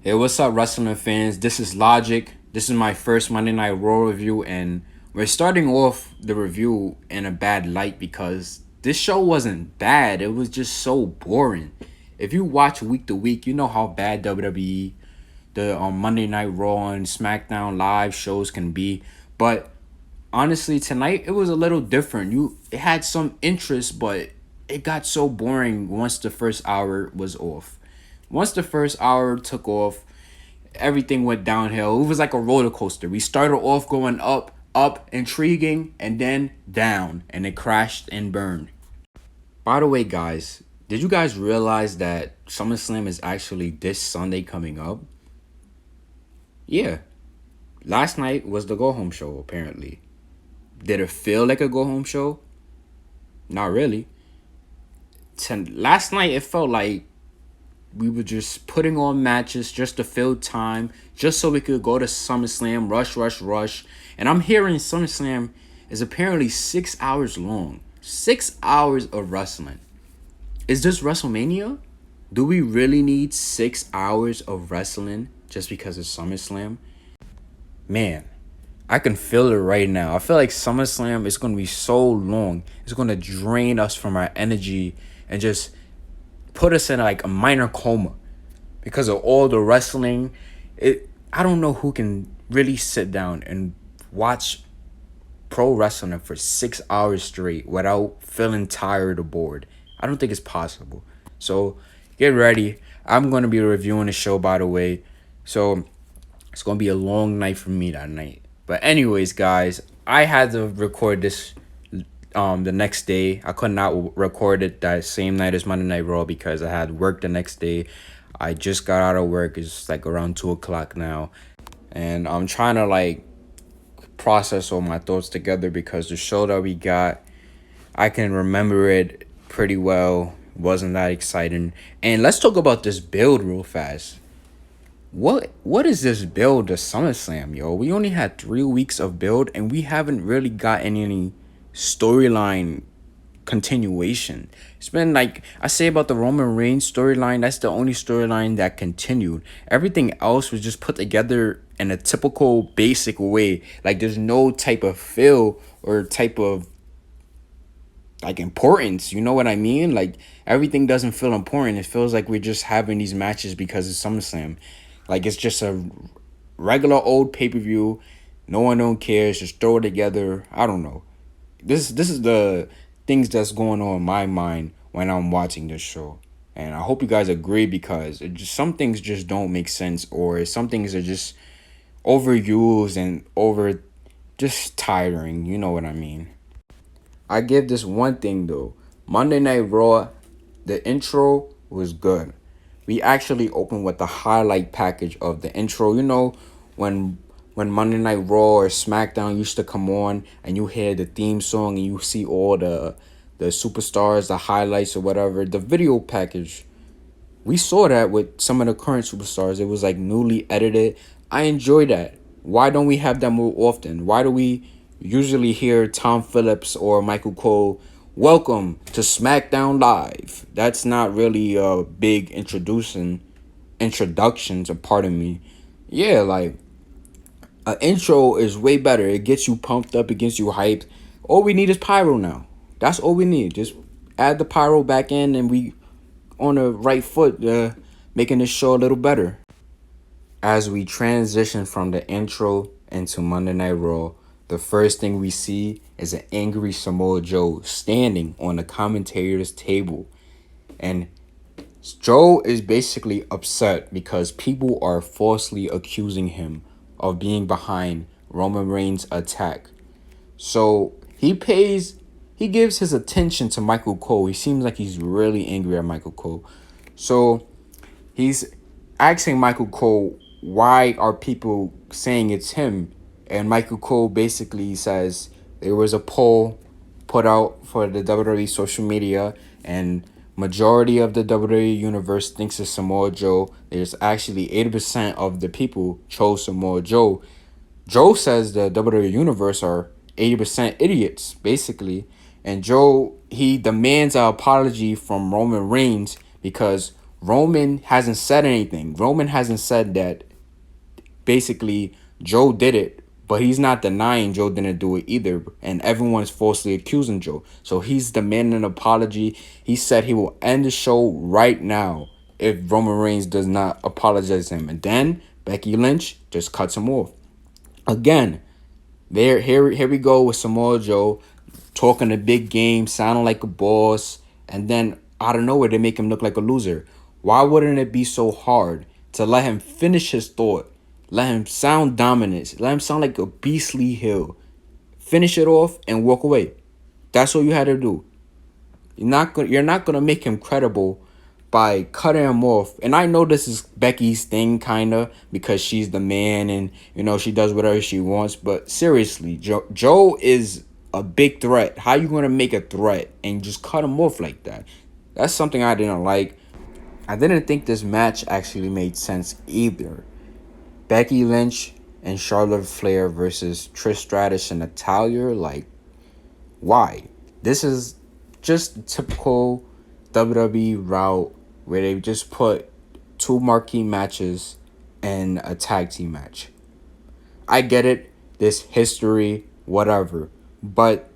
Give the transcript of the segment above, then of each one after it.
Hey, what's up, wrestling fans? This is Logic. This is my first Monday Night Raw review, and we're starting off the review in a bad light because this show wasn't bad. It was just so boring. If you watch week to week, you know how bad WWE, the Monday Night Raw and SmackDown live shows can be. But honestly, tonight it was a little different. It had some interest, but it got so boring once the first hour was off. Once the first hour took off, everything went downhill. It was like a roller coaster. We started off going up, intriguing, and then down, and it crashed and burned. By the way, guys, did you guys realize that SummerSlam is actually this Sunday coming up? Yeah, last night was the go home show, apparently. Did it feel like a go home show? Not really. Last night, it felt like we were just putting on matches just to fill time, just so we could go to SummerSlam, rush, rush, rush. And I'm hearing SummerSlam is apparently 6 hours long. 6 hours of wrestling. Is this WrestleMania? Do we really need 6 hours of wrestling just because of SummerSlam? Man, I can feel it right now. I feel like SummerSlam is going to be so long. It's going to drain us from our energy and just put us in like a minor coma because of all the wrestling. I don't know who can really sit down and watch pro wrestling for 6 hours straight without feeling tired or bored. I don't think it's possible. So get ready. I'm going to be reviewing the show, by the way. So it's going to be a long night for me that night. But anyways, guys, I had to record this the next day. I could not record it that same night as Monday Night Raw because I had work the next day. I just got out of work. It's like around 2 o'clock now. And I'm trying to like process all my thoughts together because the show that we got, I can remember it pretty well. Wasn't that exciting. And let's talk about this build real fast. What is this build to SummerSlam, yo? We only had 3 weeks of build and we haven't really gotten any storyline continuation. It's been like I say about the Roman Reigns storyline, that's the only storyline that continued. Everything else was just put together in a typical basic way. Like there's no type of feel or type of like importance, you know what I mean? Like everything doesn't feel important. It feels like we're just having these matches because it's SummerSlam. Like it's just a regular old pay-per-view. No one don't cares. Just throw it together. I don't know. This is the things that's going on in my mind when I'm watching this show. And I hope you guys agree because some things just don't make sense or some things are just overused and over just tiring. You know what I mean? I give this one thing though. Monday Night Raw, the intro was good. We actually opened with the highlight package of the intro. You know, when Monday Night Raw or SmackDown used to come on and you hear the theme song and you see all the superstars, the highlights or whatever, the video package. We saw that with some of the current superstars. It was like newly edited. I enjoy that. Why don't we have that more often? Why do we usually hear Tom Phillips or Michael Cole, welcome to SmackDown Live? That's not really a big introductions, a part of me. Yeah, like an intro is way better. It gets you pumped up, it gets you hyped. All we need is pyro now. That's all we need. Just add the pyro back in and we on the right foot, making this show a little better. As we transition from the intro into Monday Night Raw, the first thing we see is an angry Samoa Joe standing on the commentator's table. And Joe is basically upset because people are falsely accusing him of being behind Roman Reigns' attack. So he gives his attention to Michael Cole. He seems like he's really angry at Michael Cole. So he's asking Michael Cole, why are people saying it's him? And Michael Cole basically says there was a poll put out for the WWE social media, and majority of the WWE universe thinks it's Samoa Joe. There's actually 80% of the people chose Samoa Joe. Joe says the WWE universe are 80% idiots, basically. And Joe, he demands an apology from Roman Reigns because Roman hasn't said anything. Roman hasn't said that basically Joe did it, but he's not denying Joe didn't do it either. And everyone's falsely accusing Joe. So he's demanding an apology. He said he will end the show right now if Roman Reigns does not apologize to him. And then Becky Lynch just cuts him off. Again, here we go with Samoa Joe talking a big game, sounding like a boss, and then out of nowhere they make him look like a loser. Why wouldn't it be so hard to let him finish his thought, let him sound dominant, let him sound like a beastly heel, finish it off and walk away? That's all you had to do. You're not gonna make him credible by cutting him off. And I know this is Becky's thing, kinda, because she's the man and she does whatever she wants. But seriously, Joe is a big threat. How you gonna make a threat and just cut him off like that? That's something I didn't like. I didn't think this match actually made sense either. Becky Lynch and Charlotte Flair versus Trish Stratus and Natalya, like, why? This is just a typical WWE route where they just put two marquee matches and a tag team match. I get it, this history, whatever. But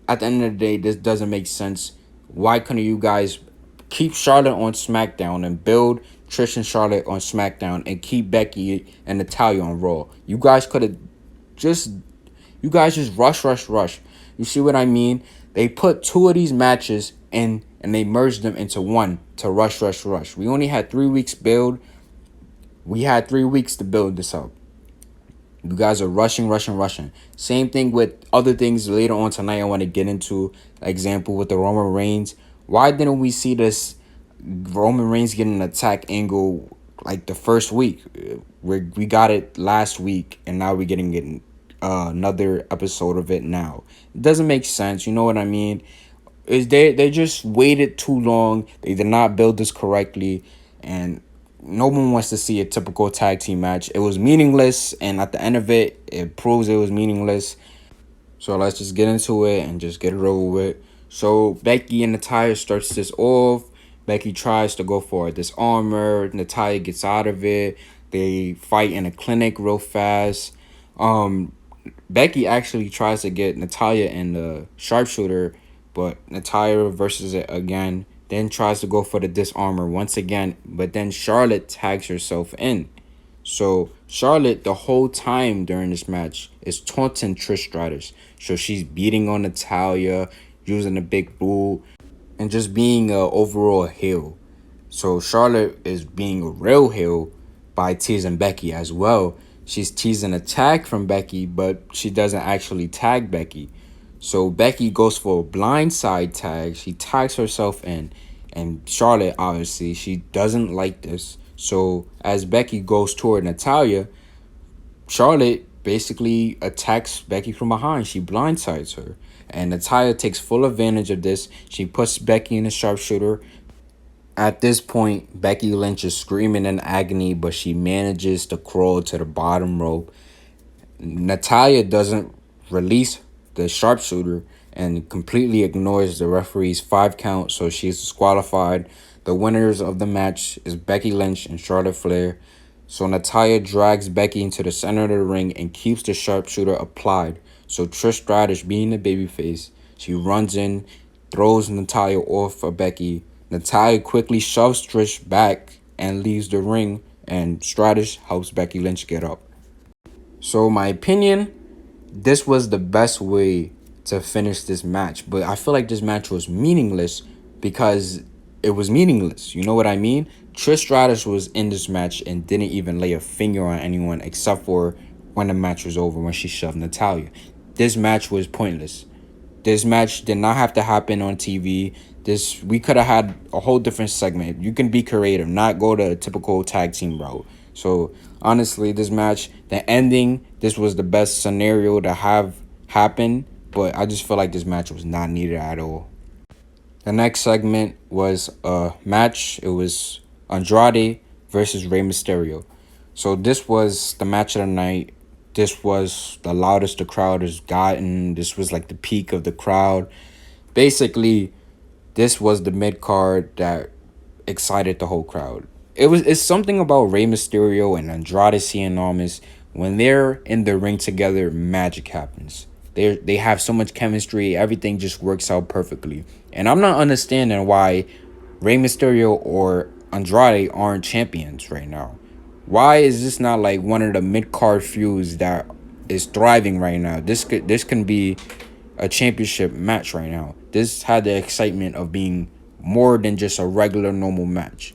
at the end of the day, this doesn't make sense. Why couldn't you guys keep Charlotte on SmackDown and build Trish and Charlotte on SmackDown and keep Becky and Natalya on Raw? You guys just rush. You see what I mean? They put two of these matches in and they merged them into one to rush. We only had 3 weeks build. We had 3 weeks to build this up. You guys are rushing. Same thing with other things later on tonight I want to get into. Example with the Roman Reigns. Why didn't we see this Roman Reigns getting an attack angle like the first week? We got it last week and now we're getting another episode of it now. It doesn't make sense. You know what I mean? They just waited too long. They did not build this correctly, and no one wants to see a typical tag team match. It was meaningless, and at the end of it, it proves it was meaningless. So let's just get into it and just get it over with. So Becky and Natalya starts this off. Becky tries to go for a disarmer. Natalya gets out of it. They fight in a clinic real fast. Becky actually tries to get Natalya in the sharpshooter, but Natalya reverses it again. Then tries to go for the disarmer once again, but then Charlotte tags herself in. So Charlotte, the whole time during this match, is taunting Trish Stratus. So she's beating on Natalya, using the big boot, and just being a overall heel. So Charlotte is being a real heel by teasing Becky as well. She's teasing a tag from Becky, but she doesn't actually tag Becky. So Becky goes for a blindside tag. She tags herself in. And Charlotte, obviously, she doesn't like this. So as Becky goes toward Natalya, Charlotte basically attacks Becky from behind. She blindsides her. And Natalya takes full advantage of this. She puts Becky in the sharpshooter. At this point, Becky Lynch is screaming in agony, but she manages to crawl to the bottom rope. Natalya doesn't release the sharpshooter and completely ignores the referee's 5 count, so she's disqualified. The winners of the match is Becky Lynch and Charlotte Flair. So Natalya drags Becky into the center of the ring and keeps the sharpshooter applied. So Trish Stratus, being the babyface, she runs in, throws Natalya off of Becky. Natalya quickly shoves Trish back and leaves the ring, and Stratus helps Becky Lynch get up. So my opinion, this was the best way to finish this match. But I feel like this match was meaningless because it was meaningless. You know what I mean? Trish Stratus was in this match and didn't even lay a finger on anyone except for when the match was over, when she shoved Natalya. This match was pointless. This match did not have to happen on TV. We could have had a whole different segment. You can be creative, not go to a typical tag team route. So honestly, this match, the ending, this was the best scenario to have happen. But I just feel like this match was not needed at all. The next segment was a match. It was Andrade versus Rey Mysterio. So this was the match of the night. This was the loudest the crowd has gotten. This was like the peak of the crowd. Basically, this was the mid-card that excited the whole crowd. It's something about Rey Mysterio and Andrade Cien Almas. When they're in the ring together, magic happens. They have so much chemistry, everything just works out perfectly. And I'm not understanding why Rey Mysterio or Andrade aren't champions right now. Why is this not like one of the mid card feuds that is thriving right now? This can be a championship match right now. This had the excitement of being more than just a regular normal match.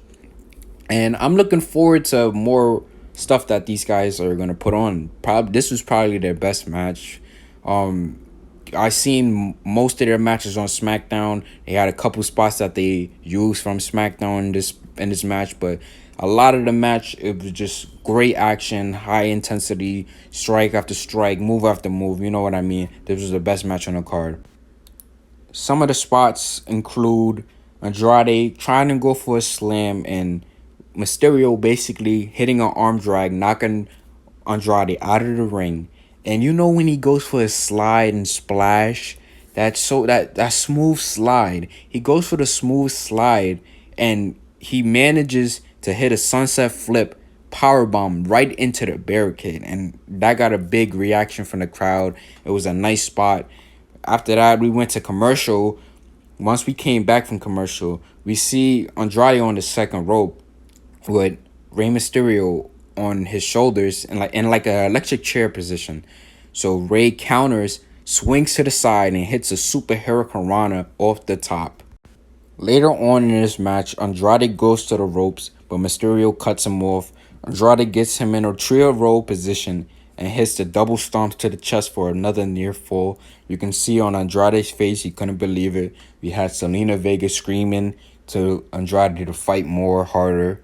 And I'm looking forward to more stuff that these guys are gonna put on. Probably this was probably their best match. Um, I seen most of their matches on SmackDown. They had a couple spots that they used from SmackDown in this match, but a lot of the match it was just great action, high intensity, strike after strike, move after move. You know what I mean? This was the best match on the card. Some of the spots include Andrade trying to go for a slam and Mysterio basically hitting an arm drag, knocking Andrade out of the ring. And you know when he goes for his slide and splash, that smooth slide. He goes for the smooth slide and he manages to hit a sunset flip power bomb right into the barricade, and that got a big reaction from the crowd. It was a nice spot. After that, we went to commercial. Once we came back from commercial, we see Andrade on the second rope with Rey Mysterio on his shoulders and like a electric chair position. So Rey counters, swings to the side, and hits a super hurricanrana off the top. Later on in this match, Andrade goes to the ropes, but Mysterio cuts him off. Andrade gets him in a trio roll position and hits the double stomp to the chest for another near fall. You can see on Andrade's face, he couldn't believe it. We had Selena Vega screaming to Andrade to fight more, harder.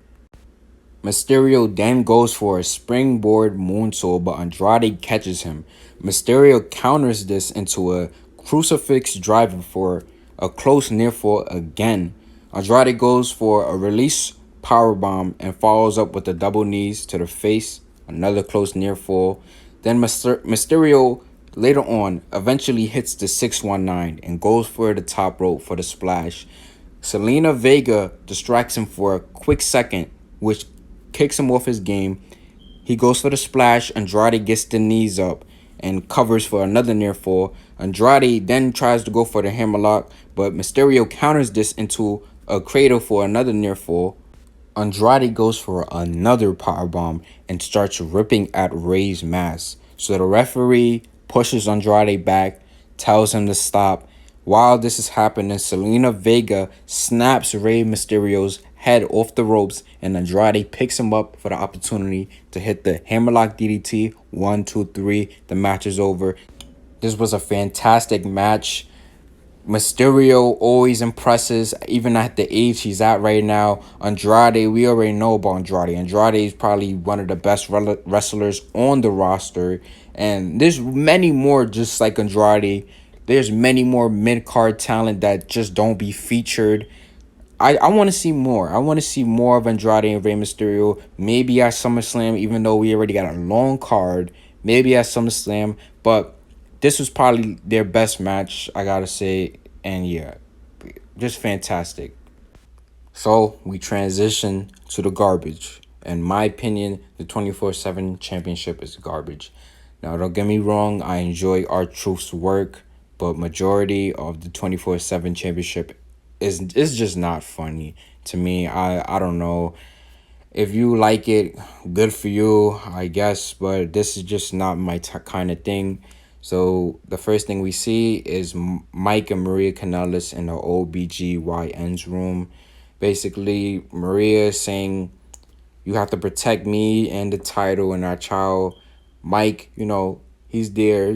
Mysterio then goes for a springboard moonsault, but Andrade catches him. Mysterio counters this into a crucifix driver for a close near fall again. Andrade goes for a release powerbomb and follows up with a double knees to the face, another close near fall. Then Mysterio later on eventually hits the 619 and goes for the top rope for the splash. Selena Vega distracts him for a quick second, which kicks him off his game. He goes for the splash. Andrade gets the knees up and covers for another near fall. Andrade then tries to go for the hammerlock, but Mysterio counters this into a cradle for another near fall. Andrade goes for another powerbomb and starts ripping at Rey's mask. So the referee pushes Andrade back, tells him to stop. While this is happening, Selena Vega snaps Rey Mysterio's head off the ropes, and Andrade picks him up for the opportunity to hit the hammerlock DDT. 1, 2, 3. The match is over. This was a fantastic match. Mysterio always impresses, even at the age he's at right now. Andrade, we already know about Andrade. Andrade is probably one of the best wrestlers on the roster. And there's many more just like Andrade. There's many more mid-card talent that just don't be featured. I want to see more. I want to see more of Andrade and Rey Mysterio. Maybe at SummerSlam, even though we already got a long card. Maybe at SummerSlam. But this was probably their best match, I gotta say. And yeah, just fantastic. So we transition to the garbage. In my opinion, the 24/7 championship is garbage. Now, don't get me wrong, I enjoy R-Truth's work, but majority of the 24/7 championship is just not funny to me. I don't know. If you like it, good for you, I guess, but this is just not my kind of thing. So the first thing we see is Mike and Maria Kanellis in the OBGYN's room. Basically, Maria is saying, you have to protect me and the title and our child. Mike, he's there.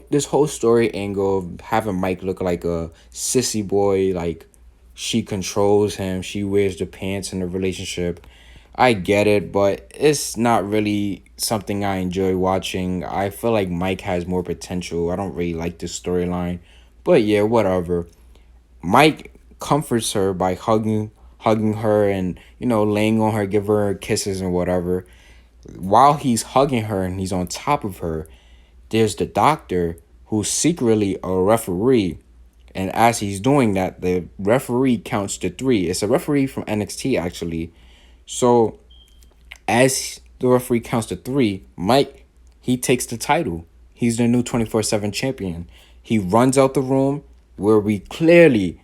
This whole story angle of having Mike look like a sissy boy, like she controls him, she wears the pants in the relationship. I get it, but it's not really something I enjoy watching. I feel like Mike has more potential. I don't really like this storyline. But yeah, whatever. Mike comforts her by hugging her and, laying on her, give her kisses and whatever. While he's hugging her and he's on top of her, there's the doctor who's secretly a referee, And as he's doing that, the referee counts to three. It's a referee from NXT, actually. So as the referee counts to three, Mike, he takes the title. He's the new 24/7 champion. He runs out the room where we clearly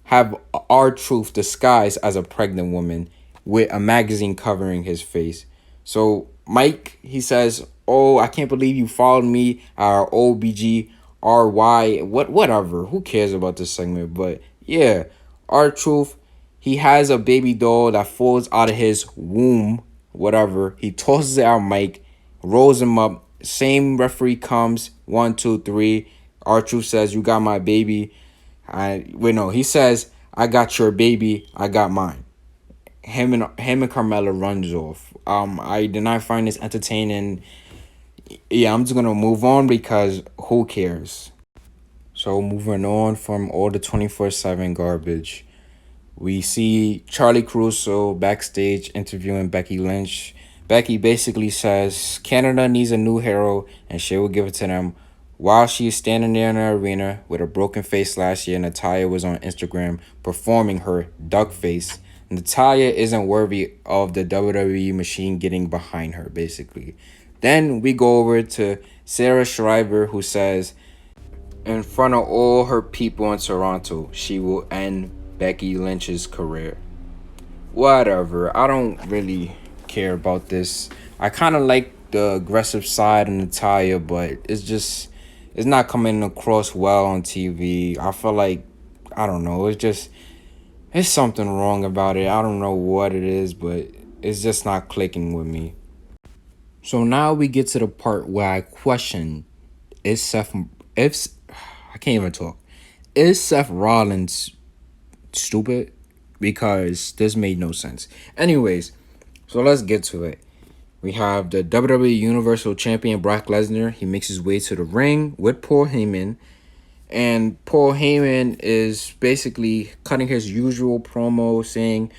have R-Truth disguised as a pregnant woman with a magazine covering his face. So Mike, he says, "Oh, I can't believe you followed me, our OBGRY, whatever. Who cares about this segment?" But yeah, R-Truth, he has a baby doll that falls out of his womb, whatever. He tosses it out Mike, rolls him up. Same referee comes, 1, 2, 3. R-Truth says, "You got my baby." No, he says, "I got your baby, I got mine." Him and Carmella runs off. I did not find this entertaining. Yeah, I'm just gonna move on because who cares? So moving on from all the 24/7 garbage, we see Charlie Caruso backstage interviewing Becky Lynch. Becky basically says Canada needs a new hero and she will give it to them. While she is standing there in the arena with a broken face last year, Natalya was on Instagram performing her duck face. Natalya isn't worthy of the WWE machine getting behind her, basically. Then we go over to Sarah Schreiber, who says, in front of all her people in Toronto, she will end Becky Lynch's career. Whatever. I don't really care about this. I kind of like the aggressive side of Natalya, but it's not coming across well on TV. I feel like, I don't know, it's something wrong about it. I don't know what it is, but it's just not clicking with me. So now we get to the part where I question, is Seth, if, I can't even talk. Is Seth Rollins stupid? Because this made no sense. Anyways, so let's get to it. We have the WWE Universal Champion Brock Lesnar. He makes his way to the ring with Paul Heyman. And Paul Heyman is basically cutting his usual promo saying,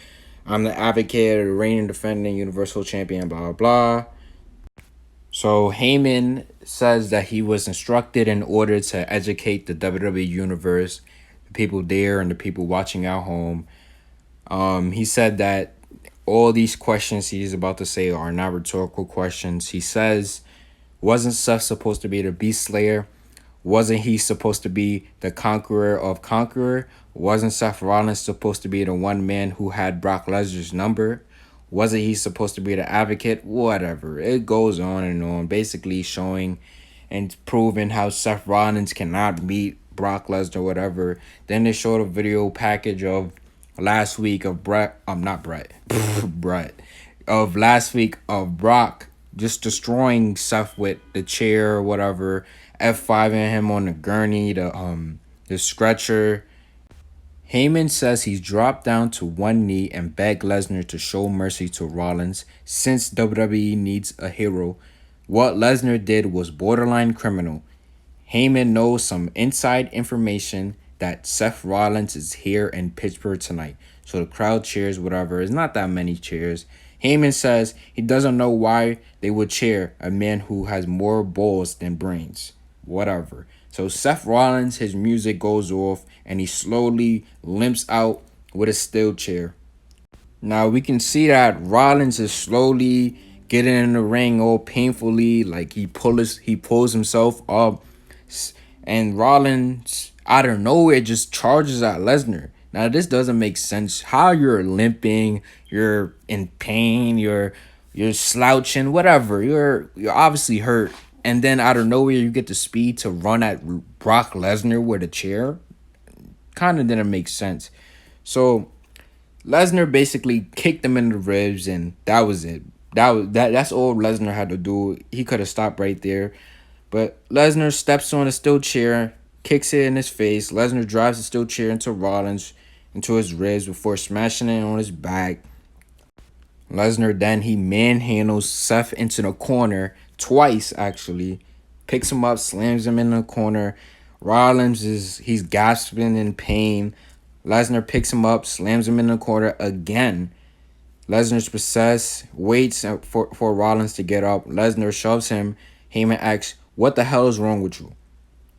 "I'm the advocate of the reigning defending Universal Champion, blah, blah." So Heyman says that he was instructed in order to educate the WWE Universe, the people there and the people watching at home. He said that all these questions he's about to say are not rhetorical questions. He says, wasn't Seth supposed to be the Beast Slayer? Wasn't he supposed to be the Conqueror of Conqueror? Wasn't Seth Rollins supposed to be the one man who had Brock Lesnar's number? Wasn't he supposed to be the advocate? Whatever. It goes on and on, basically showing and proving how Seth Rollins cannot beat Brock Lesnar, whatever. Then they showed a video package of last week of Brett, of last week of Brock just destroying Seth with the chair or whatever, F5ing him on the gurney, the stretcher. Heyman says he's dropped down to one knee and begged Lesnar to show mercy to Rollins since WWE needs a hero. What Lesnar did was borderline criminal. Heyman knows some inside information that Seth Rollins is here in Pittsburgh tonight. So the crowd cheers, whatever. It's not that many cheers. Heyman says he doesn't know why they would cheer a man who has more balls than brains. Whatever. So Seth Rollins, his music goes off and he slowly limps out with a steel chair. Now we can see that Rollins is slowly getting in the ring all painfully, like he pulls himself up, and Rollins out of nowhere just charges at Lesnar. Now this doesn't make sense. How you're limping, you're in pain, you're slouching, whatever. You're obviously hurt, and then out of nowhere you get the speed to run at Brock Lesnar with a chair. Kind of didn't make sense. So Lesnar basically kicked him in the ribs, and that was it. That's all Lesnar had to do. He could have stopped right there. But Lesnar steps on a steel chair, kicks it in his face. Lesnar drives the steel chair into Rollins, into his ribs before smashing it on his back. Lesnar then he manhandles Seth into the corner twice actually. Picks him up, slams him in the corner. He's gasping in pain. Lesnar picks him up, slams him in the corner again. Lesnar's possessed, waits for Rollins to get up. Lesnar shoves him. Heyman asks, "What the hell is wrong with you?"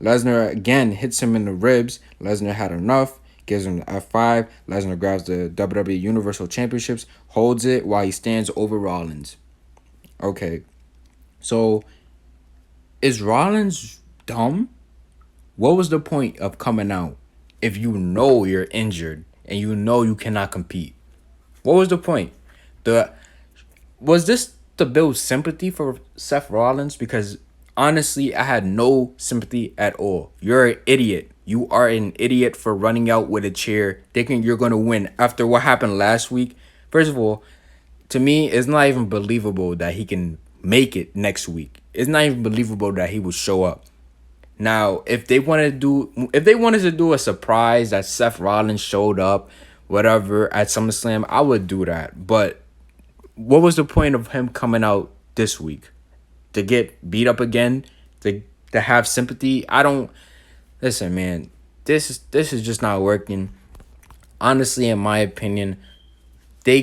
Lesnar again hits him in the ribs. Lesnar had enough, gives him the F5. Lesnar grabs the WWE Universal Championships, holds it while he stands over Rollins. Okay, so is Rollins dumb? What was the point of coming out if you know you're injured and you know you cannot compete? What was the point? The Was this to build sympathy for Seth Rollins? Because honestly, I had no sympathy at all. You're an idiot. You are an idiot for running out with a chair, thinking you're gonna win after what happened last week. First of all, to me, it's not even believable that he can make it next week. It's not even believable that he would show up. Now, if they wanted to do a surprise that Seth Rollins showed up, whatever, at SummerSlam, I would do that. But what was the point of him coming out this week? To get beat up again? To have sympathy? I don't listen, man. This is just not working. Honestly, in my opinion, they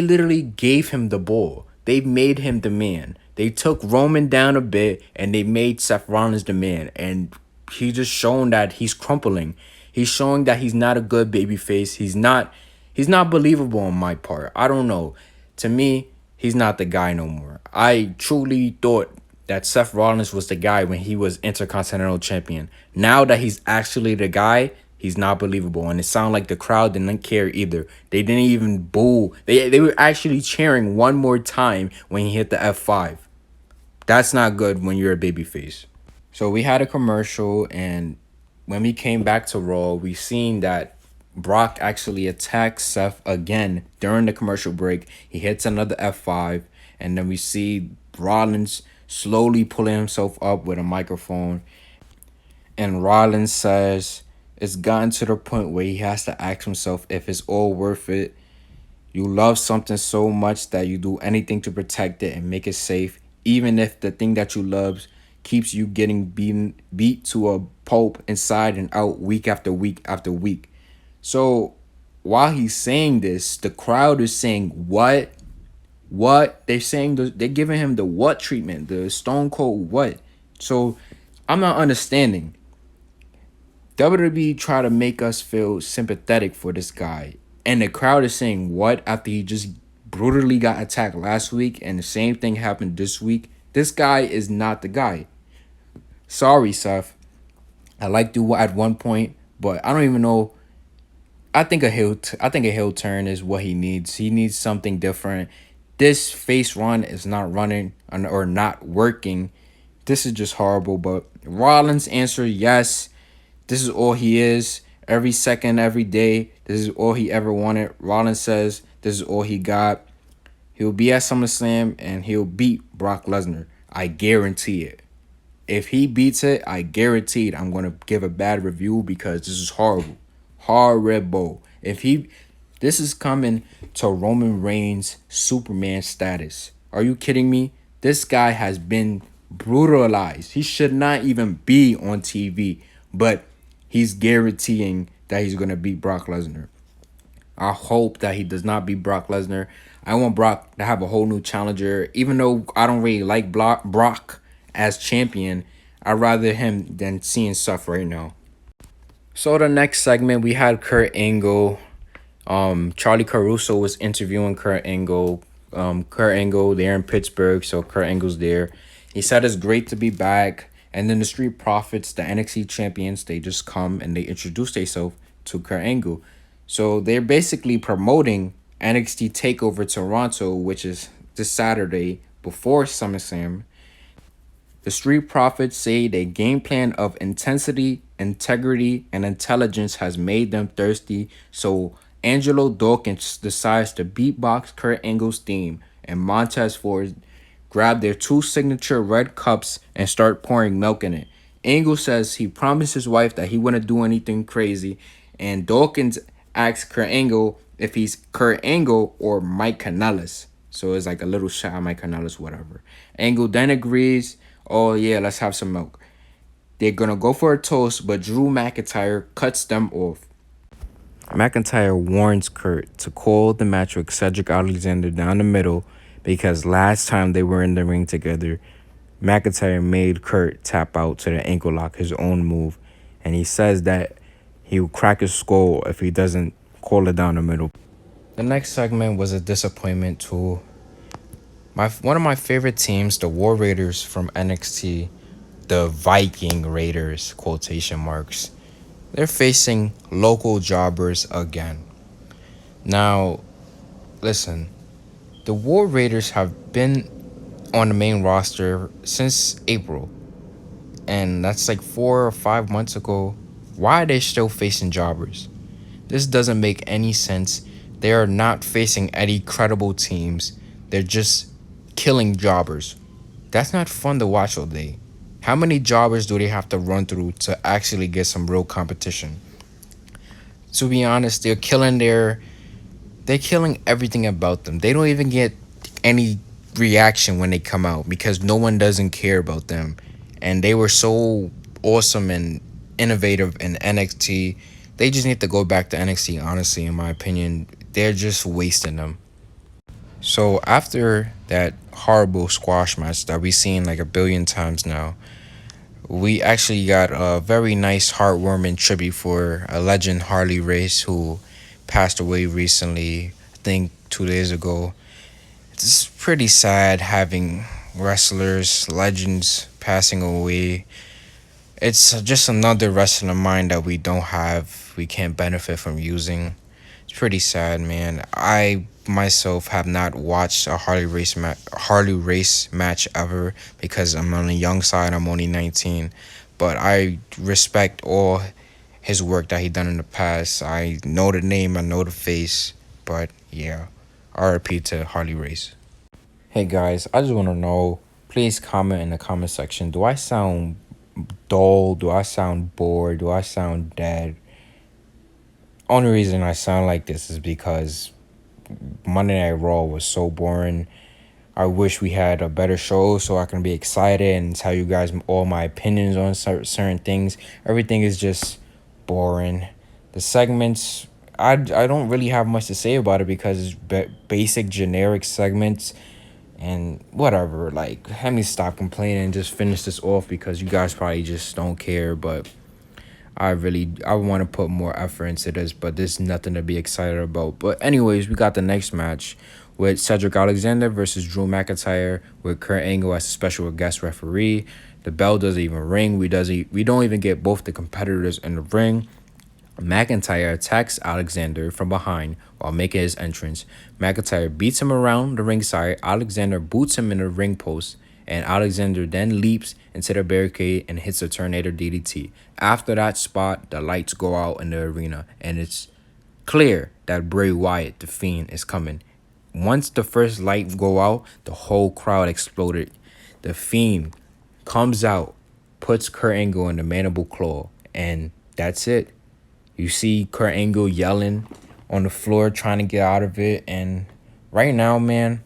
literally gave him the ball. They made him the man. They took Roman down a bit and they made Seth Rollins the man. And he's just shown that he's crumpling. He's showing that he's not a good baby face. He's not believable on my part. I don't know. To me, he's not the guy no more. I truly thought that Seth Rollins was the guy when he was Intercontinental Champion. Now that he's actually the guy, he's not believable. And it sounded like the crowd didn't care either. They didn't even boo. They were actually cheering one more time when he hit the F5. That's not good when you're a babyface. So we had a commercial, and when we came back to Raw, we seen that Brock actually attacks Seth again during the commercial break. He hits another F5, and then we see Rollins slowly pulling himself up with a microphone. And Rollins says it's gotten to the point where he has to ask himself if it's all worth it. You love something so much that you do anything to protect it and make it safe, even if the thing that you love keeps you getting beat to a pulp inside and out week after week after week. So while he's saying this, the crowd is saying what? What? They're giving him the what treatment, the Stone Cold what? So I'm not understanding. WWE try to make us feel sympathetic for this guy. And the crowd is saying what after he just brutally got attacked last week and the same thing happened this week. This guy is not the guy. Sorry, Seth. I liked you at one point, but I don't even know. I think a heel turn is what he needs. He needs something different. This face run is not running or not working. This is just horrible. But Rollins answered yes. This is all he is. Every second, every day, this is all he ever wanted. Rollins says this is all he got. He'll be at SummerSlam and he'll beat Brock Lesnar. I guarantee it. If he beats it, I guarantee it, I'm going to give a bad review because this is horrible. Horrible. This is coming to Roman Reigns Superman status. Are you kidding me? This guy has been brutalized. He should not even be on TV, but he's guaranteeing that he's going to beat Brock Lesnar. I hope that he does not beat Brock Lesnar. I want Brock to have a whole new challenger. Even though I don't really like Brock as champion, I'd rather him than seeing Seth right now. So the next segment, we had Kurt Angle. Charlie Caruso was interviewing Kurt Angle. Kurt Angle, they're in Pittsburgh, so Kurt Angle's there. He said it's great to be back. And then the Street Profits, the NXT champions, they just come and they introduce themselves to Kurt Angle. So they're basically promoting NXT TakeOver Toronto, which is this Saturday before SummerSlam. The Street Profits say their game plan of intensity, integrity, and intelligence has made them thirsty. So Angelo Dawkins decides to beatbox Kurt Angle's theme, and Montez Ford grab their two signature red cups and start pouring milk in it. Angle says he promised his wife that he wouldn't do anything crazy, and Dawkins asks Kurt Angle if he's Kurt Angle or Mike Kanellis. So it's like a little shot at Mike Kanellis, whatever. Angle then agrees, oh yeah, let's have some milk. They're going to go for a toast, but Drew McIntyre cuts them off. McIntyre warns Kurt to call the match with Cedric Alexander down the middle because last time they were in the ring together, McIntyre made Kurt tap out to the ankle lock, his own move, and he says that he will crack his skull if he doesn't call it down the middle. The next segment was a disappointment to one of my favorite teams, the War Raiders from NXT, the Viking Raiders, quotation marks. They're facing local jobbers again. Now, listen, the War Raiders have been on the main roster since April, and that's like 4 or 5 months ago. Why are they still facing jobbers? This doesn't make any sense. They are not facing any credible teams. They're just killing jobbers. That's not fun to watch all day. How many jobbers do they have to run through to actually get some real competition? To be honest, they're killing everything about them. They don't even get any reaction when they come out because no one doesn't care about them. And they were so awesome and innovative in NXT. They just need to go back to NXT, honestly, in my opinion. They're just wasting them. So after that horrible squash match that we've seen like a billion times now, we actually got a very nice heartwarming tribute for a legend, Harley Race, who passed away recently, I think 2 days ago. It's pretty sad having wrestlers, legends passing away. It's just another wrestling mind that we don't have, we can't benefit from using. It's pretty sad, man. I myself have not watched a Harley Race match ever because I'm on the young side. I'm only 19, but I respect all his work that he done in the past. I know the name, I know the face, but yeah, RIP to Harley Race. Hey guys, I just want to know, please comment in the comment section. Do I sound dull? Do I sound bored? Do I sound dead? Only reason I sound like this is because Monday Night Raw was so boring. I wish we had a better show so I can be excited and tell you guys all my opinions on certain things. Everything is just boring. The segments, I don't really have much to say about it because it's basic generic segments and whatever. Like, let me stop complaining and just finish this off because you guys probably just don't care, but I want to put more effort into this, but there's nothing to be excited about. But anyways, we got the next match with Cedric Alexander versus Drew McIntyre with Kurt Angle as a special guest referee. The bell doesn't even ring. We don't even get both the competitors in the ring. McIntyre attacks Alexander from behind while making his entrance. McIntyre beats him around the ringside. Alexander boots him in the ring post, and Alexander then leaps into the barricade and hits a Tornado DDT. After that spot, the lights go out in the arena, and it's clear that Bray Wyatt, the Fiend, is coming. Once the first light go out, the whole crowd exploded. The Fiend comes out, puts Kurt Angle in the mandible claw, and that's it. You see Kurt Angle yelling on the floor, trying to get out of it, and right now, man,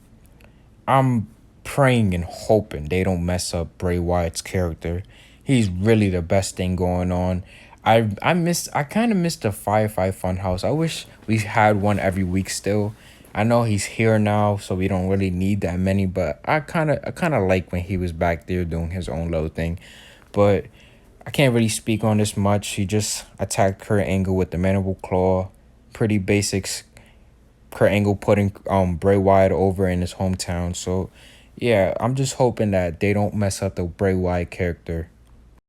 I'm praying and hoping they don't mess up Bray Wyatt's character. He's really the best thing going on. I kind of missed the Firefly Funhouse. I wish we had one every week still. I know he's here now, so we don't really need that many, but I kind of like when he was back there doing his own little thing. But I can't really speak on this much. He just attacked Kurt Angle with the mandible claw. Pretty basics. Kurt Angle putting Bray Wyatt over in his hometown. So yeah, I'm just hoping that they don't mess up the Bray Wyatt character.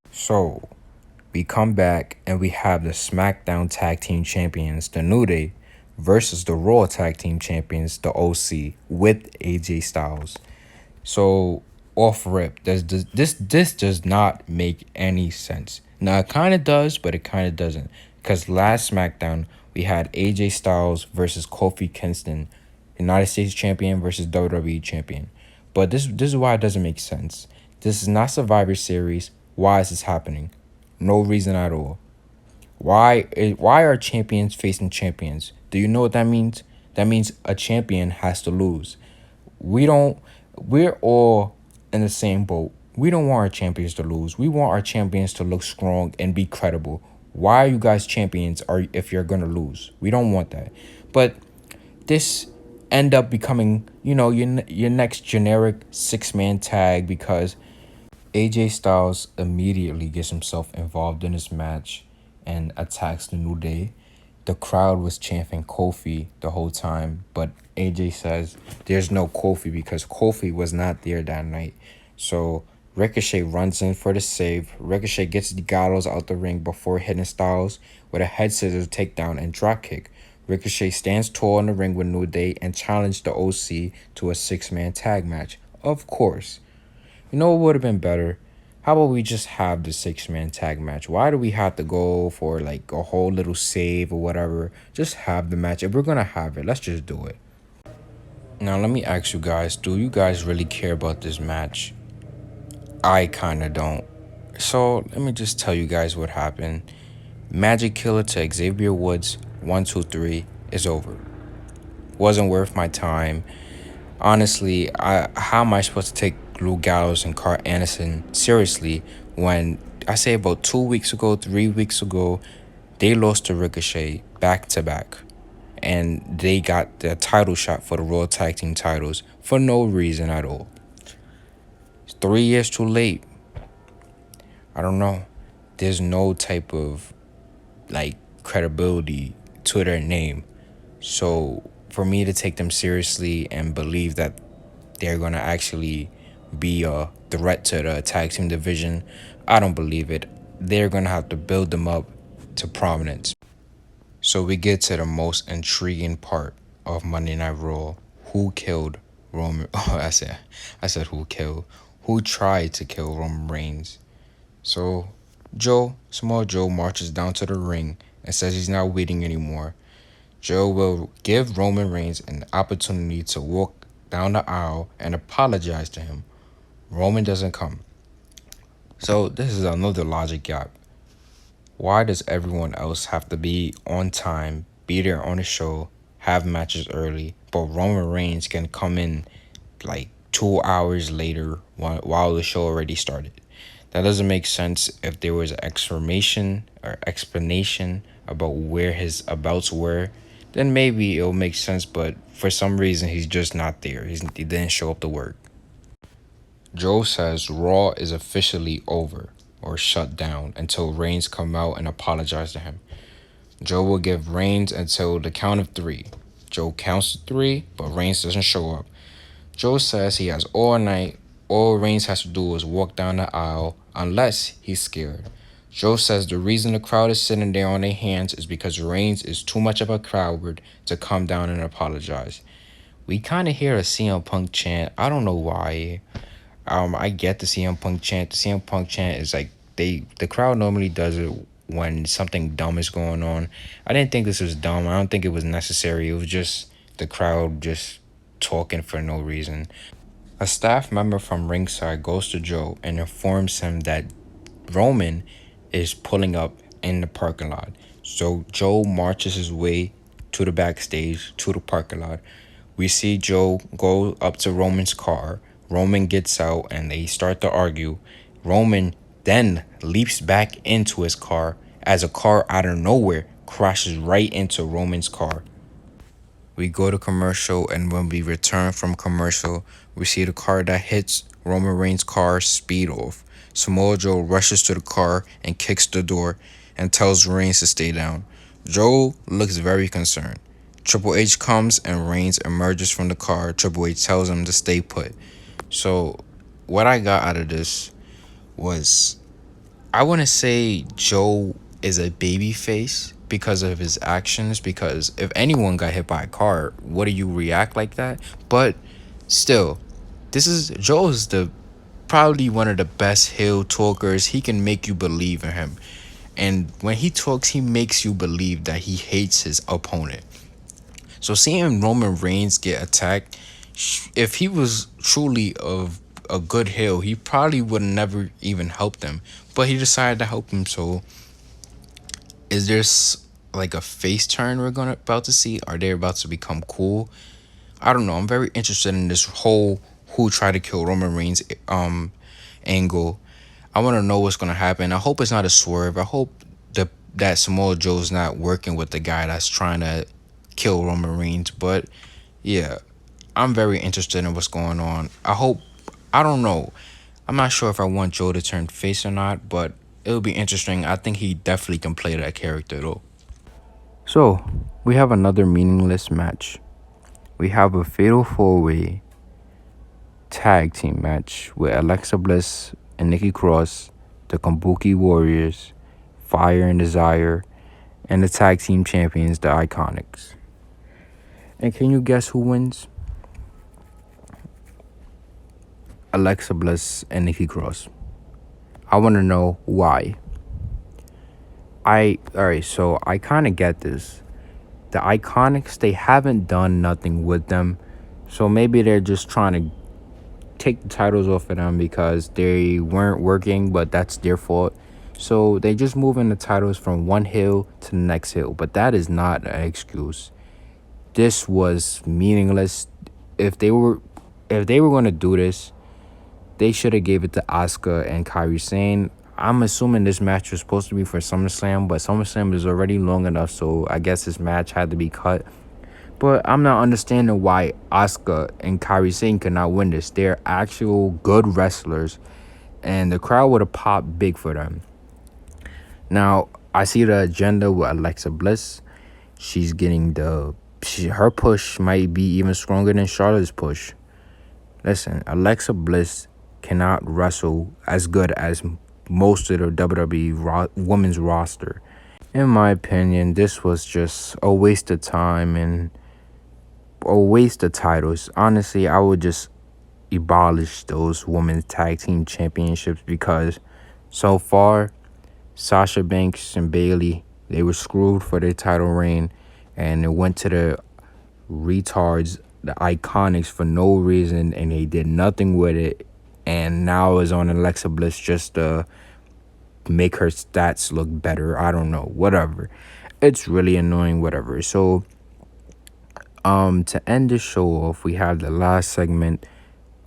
So we come back and we have the SmackDown Tag Team Champions, the New Day, versus the Raw Tag Team Champions, the OC, with AJ Styles. So off rip, this does not make any sense. Now it kind of does, but it kind of doesn't. Because last SmackDown we had AJ Styles versus Kofi Kingston, United States Champion versus WWE Champion. But this is why it doesn't make sense. This is not Survivor Series. Why is this happening? No reason at all. Why are champions facing champions? Do you know what that means? That means a champion has to lose. We're all in the same boat. We don't want our champions to lose. We want our champions to look strong and be credible. Why are you guys champions if you're going to lose? We don't want that. But this end up becoming, your next generic 6-man tag because AJ Styles immediately gets himself involved in this match and attacks the New Day. The crowd was chanting Kofi the whole time, but AJ says there's no Kofi because Kofi was not there that night. So Ricochet runs in for the save. Ricochet gets the Gallows out the ring before hitting Styles with a head scissors takedown and dropkick. Ricochet stands tall in the ring with New Day and challenged the OC to a six-man tag match. Of course. You know what would have been better? How about we just have the six-man tag match? Why do we have to go for like a whole little save or whatever? Just have the match. If we're gonna have it, let's just do it. Now let me ask you guys, do you guys really care about this match? I kinda don't. So let me just tell you guys what happened. Magic Killer to Xavier Woods, 1, 2, 3, is over. Wasn't worth my time. Honestly, how am I supposed to take Luke Gallows and Carl Anderson seriously when I say about 2 weeks ago, 3 weeks ago, they lost to Ricochet back to back. And they got the title shot for the Raw Tag Team titles for no reason at all. It's 3 years too late. I don't know. There's no type of like credibility to their name. So for me to take them seriously and believe that they're gonna actually be a threat to the tag team division, I don't believe it. They're gonna have to build them up to prominence. So we get to the most intriguing part of Monday Night Raw. Who killed Roman? Oh, I said who killed? Who tried to kill Roman Reigns? So Small Joe marches down to the ring and says he's not waiting anymore. Joe will give Roman Reigns an opportunity to walk down the aisle and apologize to him. Roman doesn't come. So this is another logic gap. Why does everyone else have to be on time, be there on the show, have matches early, but Roman Reigns can come in like 2 hours later while the show already started? That doesn't make sense. If there was an exclamation or explanation about where his abouts were, then maybe it'll make sense, but for some reason he's just not there. He didn't show up to work. Joe says Raw is officially over or shut down until Reigns come out and apologize to him. Joe will give Reigns until the count of 3. Joe counts to 3, but Reigns doesn't show up. Joe says he has all night. All Reigns has to do is walk down the aisle unless he's scared. Joe says the reason the crowd is sitting there on their hands is because Reigns is too much of a coward to come down and apologize. We kind of hear a CM Punk chant. I don't know why. I get the CM Punk chant. The CM Punk chant is like the crowd normally does it when something dumb is going on. I didn't think this was dumb. I don't think it was necessary. It was just the crowd just talking for no reason. A staff member from ringside goes to Joe and informs him that Roman is pulling up in the parking lot. So Joe marches his way to the backstage, to the parking lot. We see Joe go up to Roman's car. Roman gets out and they start to argue. Roman then leaps back into his car as a car out of nowhere crashes right into Roman's car. We go to commercial, and when we return from commercial, we see the car that hits Roman Reigns' car speed off. Samoa Joe rushes to the car and kicks the door and tells Reigns to stay down. Joe looks very concerned. Triple H comes and Reigns emerges from the car. Triple H tells him to stay put. So what I got out of this was, I wouldn't say Joe is a baby face because of his actions, because if anyone got hit by a car, what do you react like that? But still, Joe's the probably one of the best heel talkers. He can make you believe in him. And when he talks, he makes you believe that he hates his opponent. So seeing Roman Reigns get attacked, if he was truly a good heel, he probably would never even helped him. But he decided to help him. So is there like a face turn we're about to see? Are they about to become cool? I don't know. I'm very interested in this whole who tried to kill Roman Reigns angle. I want to know what's gonna happen. I hope it's not a swerve. I hope that Samoa Joe's not working with the guy that's trying to kill Roman Reigns. But yeah, I'm very interested in what's going on. I don't know. I'm not sure if I want Joe to turn face or not, but it'll be interesting. I think he definitely can play that character though. So, we have another meaningless match. We have a fatal four-way tag team match with Alexa Bliss and Nikki Cross, the Kabuki Warriors, Fire and Desire, and the tag team champions, the Iconics. And can you guess who wins? Alexa Bliss and Nikki Cross. I want to know why. Alright, so I kind of get this. The Iconics, they haven't done nothing with them, so maybe they're just trying to take the titles off of them because they weren't working, but that's their fault. So they just moving the titles from one hill to the next hill, but that is not an excuse. This was meaningless. If they were going to do this, they should have gave it to Asuka and Kairi Sane. I'm assuming this match was supposed to be for SummerSlam, but SummerSlam is already long enough, so I guess this match had to be cut. But I'm not understanding why Asuka and Kairi Sane could not win this. They're actual good wrestlers, and the crowd would have popped big for them. Now, I see the agenda with Alexa Bliss. She's getting her push might be even stronger than Charlotte's push. Listen, Alexa Bliss cannot wrestle as good as most of the WWE women's roster. In my opinion, this was just a waste of time and a waste of titles. Honestly, I would just abolish those women's tag team championships because so far, Sasha Banks and Bayley, they were screwed for their title reign, and it went to the retards, the Iconics, for no reason, and they did nothing with it. And now it's on Alexa Bliss just to make her stats look better. I don't know, whatever. It's really annoying, whatever. So, to end the show off, we have the last segment.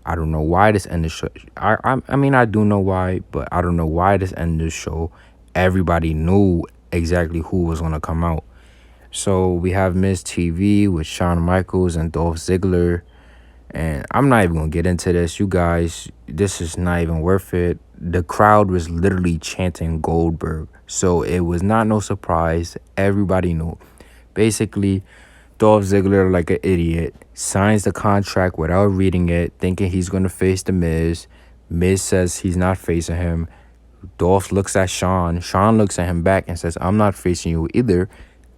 I don't know why this ended the show. I mean, I do know why, but I don't know why this ended the show. Everybody knew exactly who was going to come out. So we have Miz TV with Shawn Michaels and Dolph Ziggler. And I'm not even going to get into this. You guys, this is not even worth it. The crowd was literally chanting Goldberg. So it was not no surprise. Everybody knew. Basically, Dolph Ziggler, like an idiot, signs the contract without reading it, thinking he's going to face The Miz. Miz says he's not facing him. Dolph looks at Shawn. Shawn looks at him back and says, I'm not facing you either.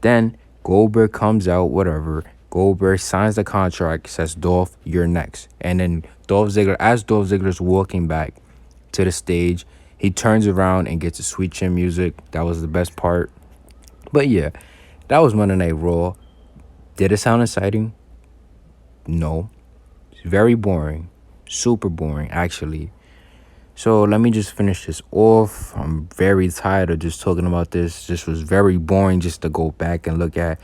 Then Goldberg comes out, whatever. Goldberg signs the contract, says, Dolph, you're next. And then Dolph Ziggler, as Dolph Ziggler's walking back to the stage, he turns around and gets a sweet chin music. That was the best part. But yeah, that was Monday Night Raw. Did it sound exciting? No. It's very boring. Super boring, actually. So let me just finish this off. I'm very tired of just talking about this. This was very boring just to go back and look at.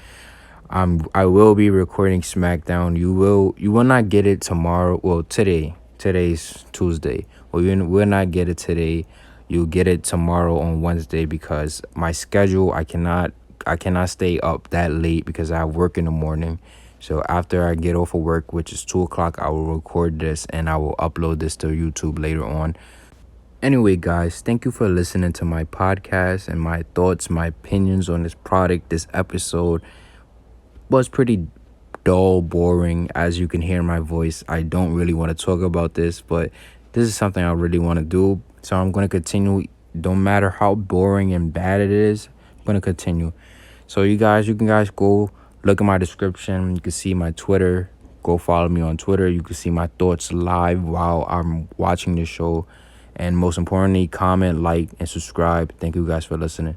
I will be recording SmackDown. You will not get it tomorrow. Well, today. Today's Tuesday. Well, you will not get it today. You'll get it tomorrow on Wednesday because my schedule, I cannot stay up that late because I work in the morning. So after I get off of work, which is 2 o'clock, I will record this and I will upload this to YouTube later on. Anyway, guys, thank you for listening to my podcast and my thoughts, my opinions on this product. This episode was pretty dull, boring. As you can hear in my voice, I don't really want to talk about this, but this is something I really want to do. So I'm going to continue. Don't matter how boring and bad it is, I'm going to continue. So you can guys go look at my description. You can see my Twitter. Go follow me on Twitter. You can see my thoughts live while I'm watching the show. And most importantly, comment, like, and subscribe. Thank you guys for listening.